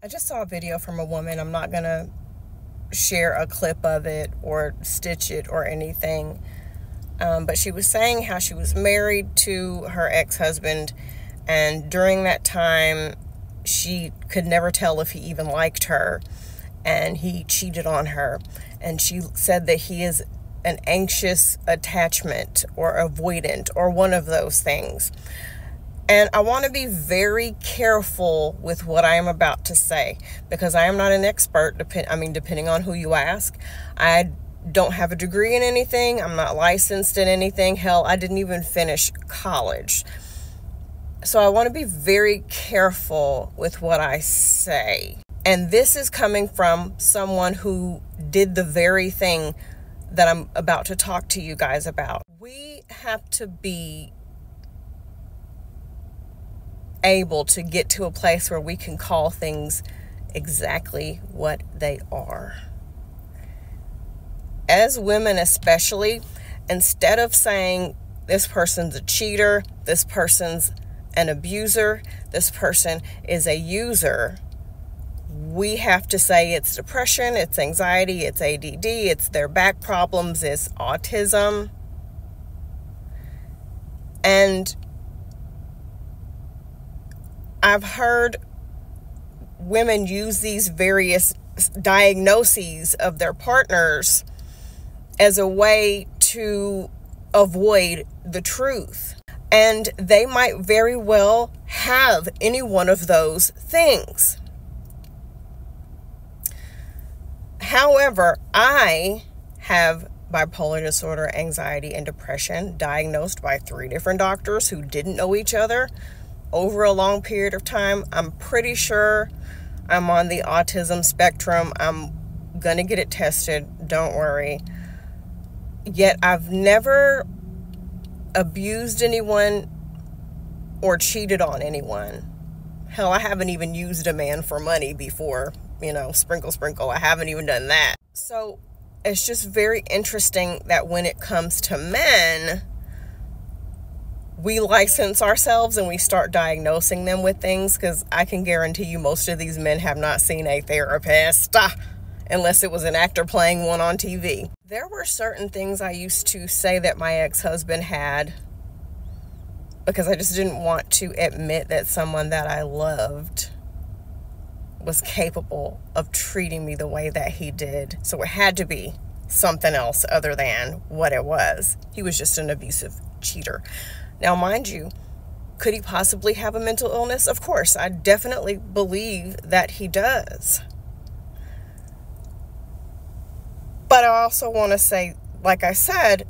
I just saw a video from a woman. I'm not going to share a clip of it or stitch it or anything. But she was saying how she was married to her ex-husband, and during that time, she could never tell if he even liked her, and he cheated on her. And she said that he is an anxious attachment or avoidant or one of those things. And I want to be very careful with what I am about to say, because I am not an expert, depending on who you ask. I don't have a degree in anything. I'm not licensed in anything. Hell, I didn't even finish college. So I want to be very careful with what I say. And this is coming from someone who did the very thing that I'm about to talk to you guys about. We have to be able to get to a place where we can call things exactly what they are. As women especially, instead of saying this person's a cheater, this person's an abuser, this person is a user, we have to say it's depression, it's anxiety, it's ADD, it's their back problems, it's autism. And I've heard women use these various diagnoses of their partners as a way to avoid the truth. And they might very well have any one of those things. However, I have bipolar disorder, anxiety, and depression diagnosed by 3 different doctors who didn't know each other over a long period of time. I'm pretty sure I'm on the autism spectrum. I'm gonna get it tested, don't worry. Yet I've never abused anyone or cheated on anyone. Hell, I haven't even used a man for money before. Sprinkle, sprinkle. I haven't even done that. So it's just very interesting that when it comes to men, we license ourselves and we start diagnosing them with things, because I can guarantee you most of these men have not seen a therapist, unless it was an actor playing one on TV. There were certain things I used to say that my ex-husband had because I just didn't want to admit that someone that I loved was capable of treating me the way that he did. So it had to be something else other than what it was. He was just an abusive cheater. Now, mind you, could he possibly have a mental illness? Of course, I definitely believe that he does. But I also want to say, like I said,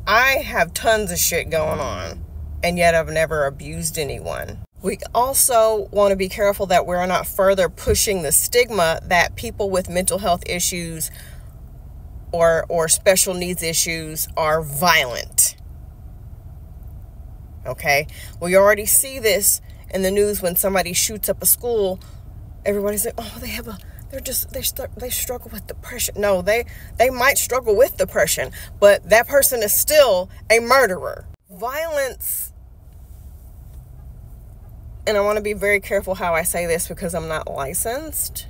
I have tons of shit going on, and yet I've never abused anyone. We also want to be careful that we're not further pushing the stigma that people with mental health issues or special needs issues are violent. Okay? We already see this in the news when somebody shoots up a school. Everybody's like, oh, they struggle with depression. No, they might struggle with depression, but that person is still a murderer. Violence, and I want to be very careful how I say this because I'm not licensed,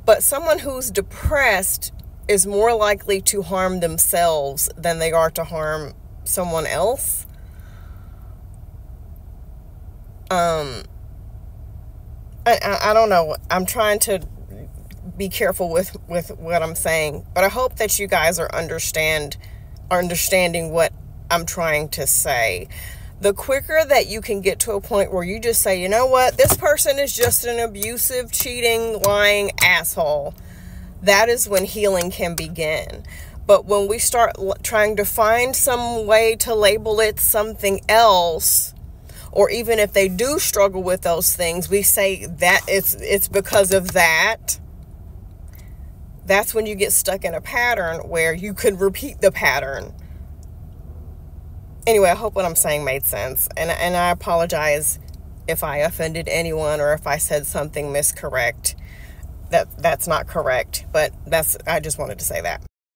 but someone who's depressed is more likely to harm themselves than they are to harm someone else. I don't know. I'm trying to be careful with what I'm saying, but I hope that you guys are understanding what I'm trying to say. The quicker that you can get to a point where you just say, you know what, this person is just an abusive, cheating, lying asshole, that is when healing can begin. But when we start trying to find some way to label it something else, or even if they do struggle with those things, we say that it's because of that. That's when you get stuck in a pattern where you could repeat the pattern. Anyway, I hope what I'm saying made sense. And I apologize if I offended anyone or if I said something miscorrect. That's not correct, but I just wanted to say that.